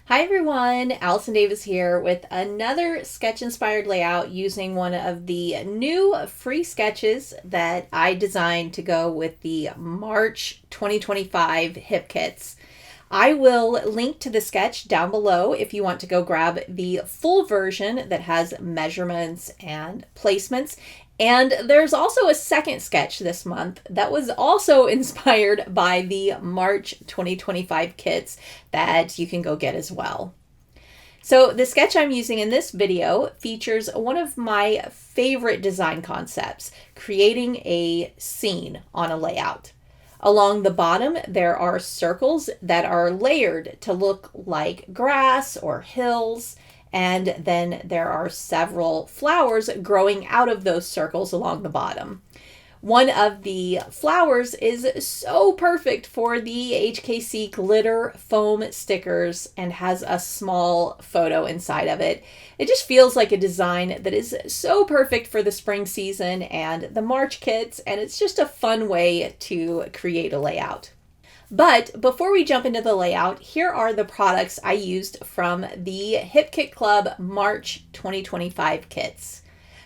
Hi everyone, Allison Davis here with another sketch-inspired layout using one of the new free sketches that I designed to go with the March 2025 hip kits. I will link to the sketch down below if you want to go grab the full version that has measurements and placements. And there's also a second sketch this month that was also inspired by the March 2025 kits that you can go get as well. So the sketch I'm using in this video features one of my favorite design concepts, creating a scene on a layout. Along the bottom, there are circles that are layered to look like grass or hills. And then there are several flowers growing out of those circles along the bottom. One of the flowers is so perfect for the HKC glitter foam stickers and has a small photo inside of it. It just feels like a design that is so perfect for the spring season and the March kits, and it's just a fun way to create a layout. But before we jump into the layout, here are the products I used from the Hip Kit Club March 2025 kits.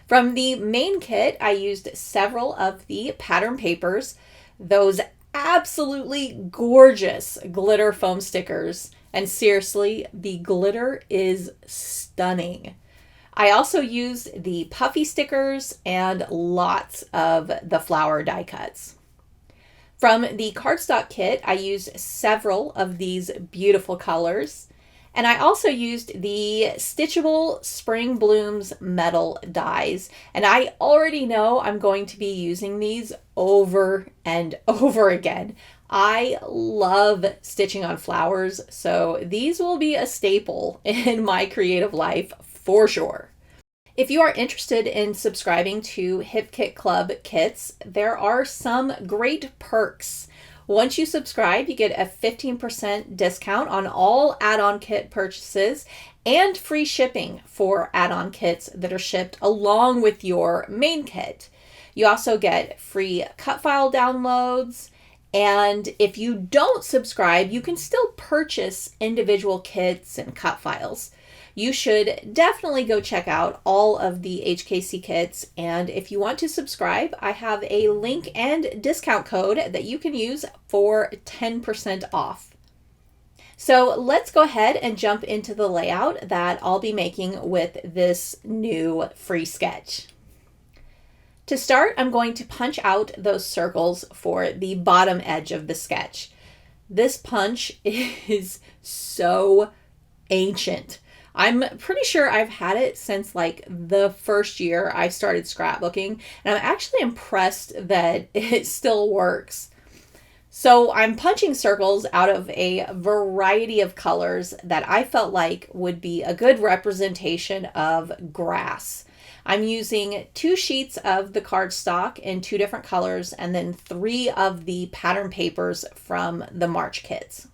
From the main kit, I used several of the pattern papers, those absolutely gorgeous glitter foam stickers, and seriously, the glitter is stunning. I also used the puffy stickers and lots of the flower die cuts. From the Cardstock Kit, I used several of these beautiful colors. And I also used the Stitchable Spring Blooms metal dies. And I already know I'm going to be using these over and over again. I love stitching on flowers, so these will be a staple in my creative life for sure. If you are interested in subscribing to Hip Kit Club kits, there are some great perks. Once you subscribe, you get a 15% discount on all add-on kit purchases and free shipping for add-on kits that are shipped along with your main kit. You also get free cut file downloads. And if you don't subscribe, you can still purchase individual kits and cut files. You should definitely go check out all of the HKC kits. And if you want to subscribe, I have a link and discount code that you can use for 10% off. So let's go ahead and jump into the layout that I'll be making with this new free sketch. To start, I'm going to punch out those circles for the bottom edge of the sketch. This punch is so ancient. I'm pretty sure I've had it since like the first year I started scrapbooking, and I'm actually impressed that it still works. So I'm punching circles out of a variety of colors that I felt like would be a good representation of grass. I'm using 2 sheets of the cardstock in 2 different colors and then 3 of the pattern papers from the March kits.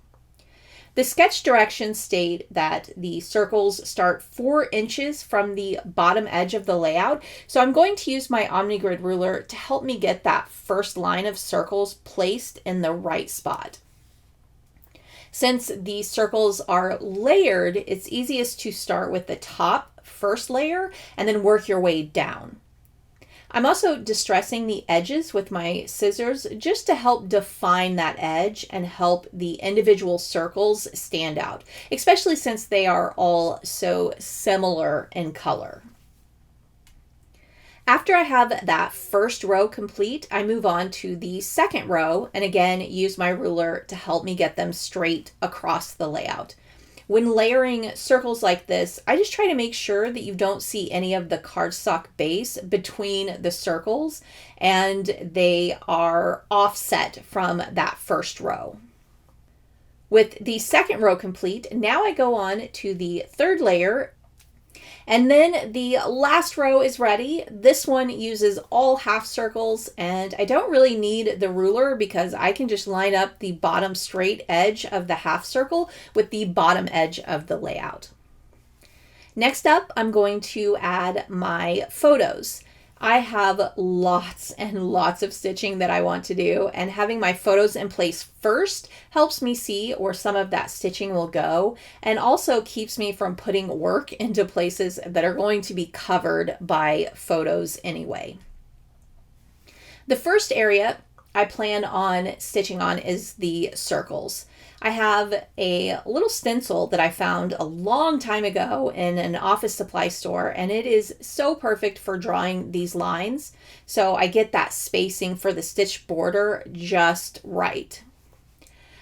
The sketch directions state that the circles start 4 inches from the bottom edge of the layout. So I'm going to use my OmniGrid ruler to help me get that first line of circles placed in the right spot. Since the circles are layered, it's easiest to start with the top first layer and then work your way down. I'm also distressing the edges with my scissors just to help define that edge and help the individual circles stand out, especially since they are all so similar in color. After I have that first row complete, I move on to the second row and again use my ruler to help me get them straight across the layout. When layering circles like this, I just try to make sure that you don't see any of the cardstock base between the circles and they are offset from that first row. With the second row complete, now I go on to the third layer. And then the last row is ready. This one uses all half circles, and I don't really need the ruler because I can just line up the bottom straight edge of the half circle with the bottom edge of the layout. Next up, I'm going to add my photos. I have lots and lots of stitching that I want to do, and having my photos in place first helps me see where some of that stitching will go, and also keeps me from putting work into places that are going to be covered by photos anyway. The first area I plan on stitching on is the circles. I have a little stencil that I found a long time ago in an office supply store, and it is so perfect for drawing these lines. So I get that spacing for the stitch border just right.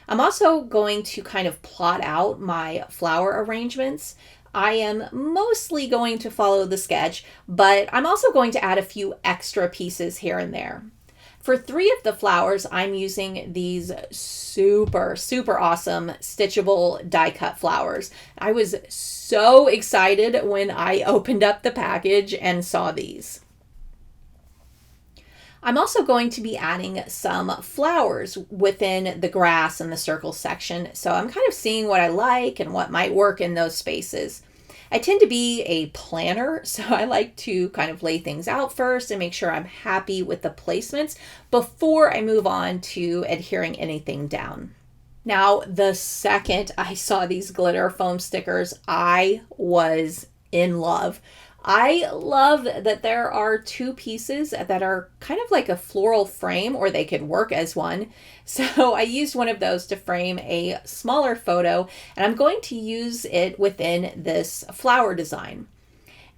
I'm also going to kind of plot out my flower arrangements. I am mostly going to follow the sketch, but I'm also going to add a few extra pieces here and there. For 3 of the flowers, I'm using these super awesome stitchable die cut flowers. I was so excited when I opened up the package and saw these. I'm also going to be adding some flowers within the grass and the circle section, so I'm kind of seeing what I like and what might work in those spaces. I tend to be a planner, so I like to kind of lay things out first and make sure I'm happy with the placements before I move on to adhering anything down. Now, the second I saw these glitter foam stickers, I was in love. I love that there are 2 pieces that are kind of like a floral frame, or they could work as one. So I used one of those to frame a smaller photo, and I'm going to use it within this flower design.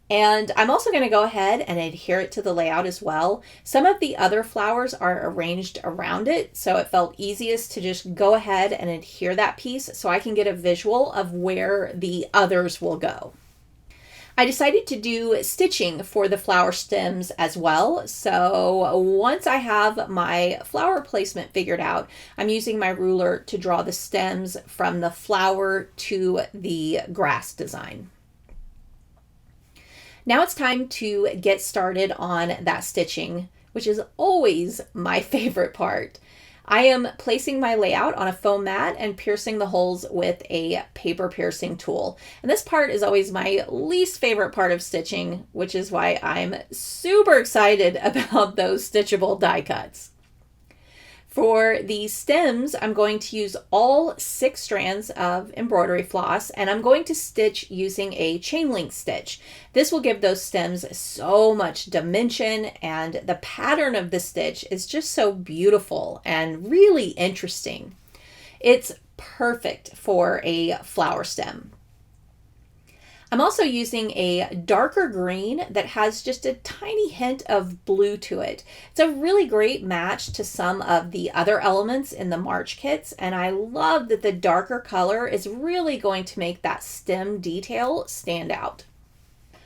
And I'm also going to go ahead and adhere it to the layout as well. Some of the other flowers are arranged around it, so it felt easiest to just go ahead and adhere that piece so I can get a visual of where the others will go. I decided to do stitching for the flower stems as well. So once I have my flower placement figured out, I'm using my ruler to draw the stems from the flower to the grass design. Now it's time to get started on that stitching, which is always my favorite part. I am placing my layout on a foam mat and piercing the holes with a paper piercing tool. And this part is always my least favorite part of stitching, which is why I'm super excited about those stitchable die cuts. For the stems, I'm going to use all 6 strands of embroidery floss, and I'm going to stitch using a chain link stitch. This will give those stems so much dimension, and the pattern of the stitch is just so beautiful and really interesting. It's perfect for a flower stem. I'm also using a darker green that has just a tiny hint of blue to it. It's a really great match to some of the other elements in the March kits, and I love that the darker color is really going to make that stem detail stand out.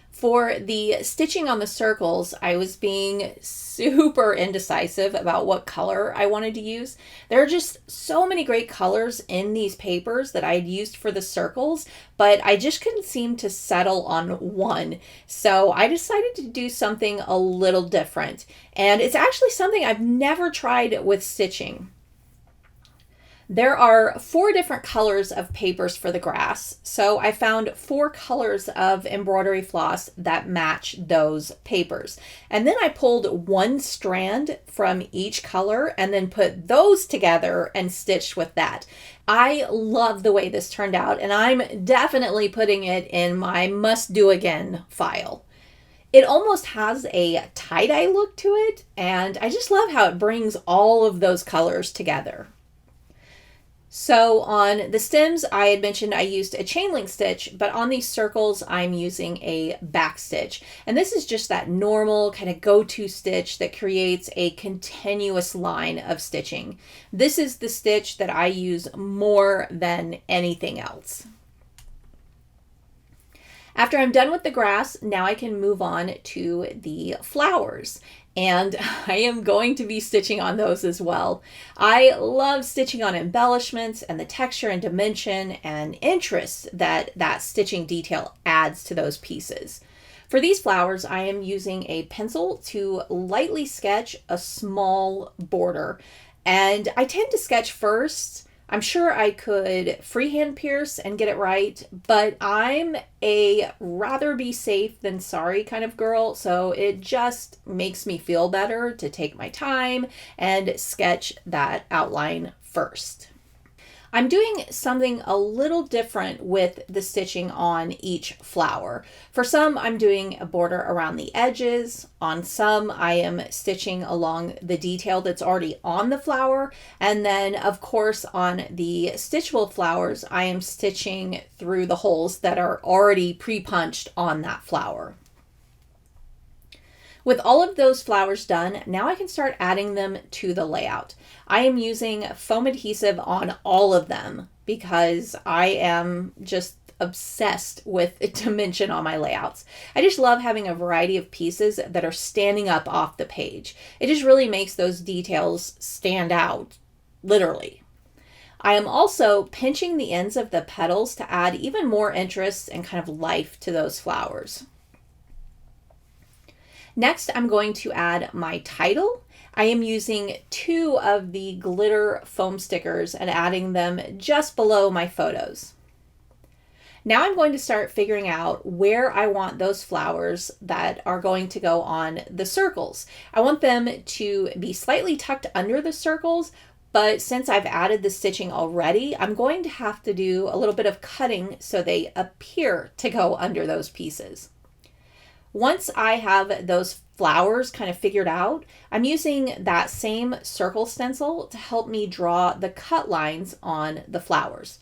For the stitching on the circles, I was being super indecisive about what color I wanted to use. There are just so many great colors in these papers that I had used for the circles, but I just couldn't seem to settle on one. So I decided to do something a little different. And it's actually something I've never tried with stitching. There are 4 different colors of papers for the grass, so I found 4 colors of embroidery floss that match those papers. And then I pulled 1 strand from each color and then put those together and stitched with that. I love the way this turned out, and I'm definitely putting it in my must do again file. It almost has a tie-dye look to it, and I just love how it brings all of those colors together. So on the stems, I had mentioned I used a chain link stitch, but on these circles, I'm using a back stitch. And this is just that normal kind of go-to stitch that creates a continuous line of stitching. This is the stitch that I use more than anything else. After I'm done with the grass, now I can move on to the flowers. And I am going to be stitching on those as well. I love stitching on embellishments and the texture and dimension and interest that that stitching detail adds to those pieces. For these flowers, I am using a pencil to lightly sketch a small border. And I tend to sketch first. I'm sure I could freehand pierce and get it right, but I'm a rather be safe than sorry kind of girl, so it just makes me feel better to take my time and sketch that outline first. I'm doing something a little different with the stitching on each flower. For some, I'm doing a border around the edges. On some, I am stitching along the detail that's already on the flower. And then, of course, on the stitchable flowers, I am stitching through the holes that are already pre-punched on that flower. With all of those flowers done, now I can start adding them to the layout. I am using foam adhesive on all of them because I am just obsessed with dimension on my layouts. I just love having a variety of pieces that are standing up off the page. It just really makes those details stand out, literally. I am also pinching the ends of the petals to add even more interest and kind of life to those flowers. Next, I'm going to add my title. I am using 2 of the glitter foam stickers and adding them just below my photos. Now I'm going to start figuring out where I want those flowers that are going to go on the circles. I want them to be slightly tucked under the circles, but since I've added the stitching already, I'm going to have to do a little bit of cutting so they appear to go under those pieces. Once I have those flowers kind of figured out, I'm using that same circle stencil to help me draw the cut lines on the flowers.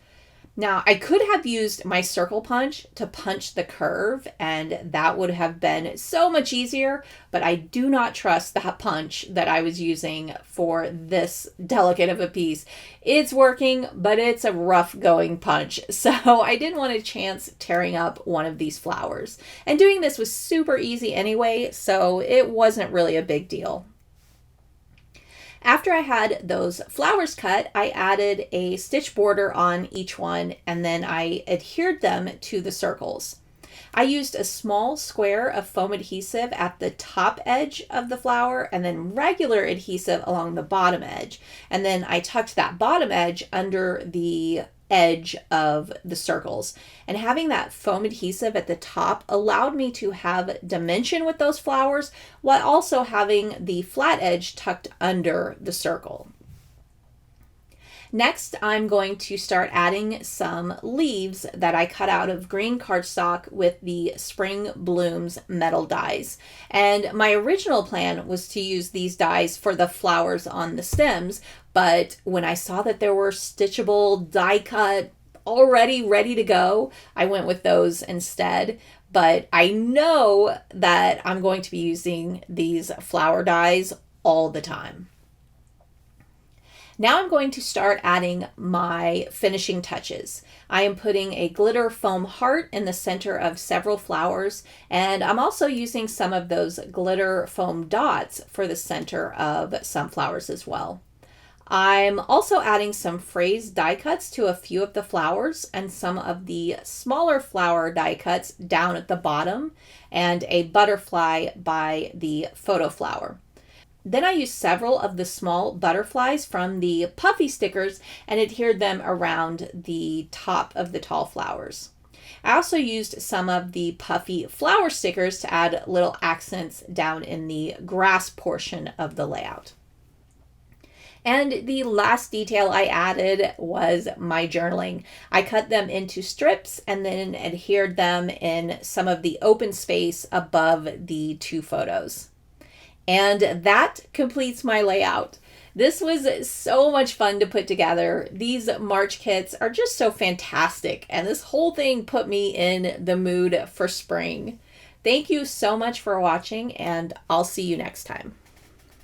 Now, I could have used my circle punch to punch the curve, and that would have been so much easier, but I do not trust that punch that I was using for this delicate of a piece. It's working, but it's a rough going punch, so I didn't want a chance tearing up one of these flowers. And doing this was super easy anyway, so it wasn't really a big deal. After I had those flowers cut, I added a stitch border on each one and then I adhered them to the circles. I used a small square of foam adhesive at the top edge of the flower and then regular adhesive along the bottom edge. And then I tucked that bottom edge under the edge of the circles. And having that foam adhesive at the top allowed me to have dimension with those flowers while also having the flat edge tucked under the circle. Next, I'm going to start adding some leaves that I cut out of green cardstock with the Spring Blooms metal dies. And my original plan was to use these dies for the flowers on the stems, but when I saw that there were stitchable die cut already ready to go, I went with those instead. But I know that I'm going to be using these flower dies all the time. Now I'm going to start adding my finishing touches. I am putting a glitter foam heart in the center of several flowers, and I'm also using some of those glitter foam dots for the center of some flowers as well. I'm also adding some phrase die cuts to a few of the flowers and some of the smaller flower die cuts down at the bottom and a butterfly by the photo flower. Then I used several of the small butterflies from the puffy stickers and adhered them around the top of the tall flowers. I also used some of the puffy flower stickers to add little accents down in the grass portion of the layout. And the last detail I added was my journaling. I cut them into strips and then adhered them in some of the open space above the 2 photos. And that completes my layout. This was so much fun to put together. These March kits are just so fantastic, and this whole thing put me in the mood for spring. Thank you so much for watching, and I'll see you next time.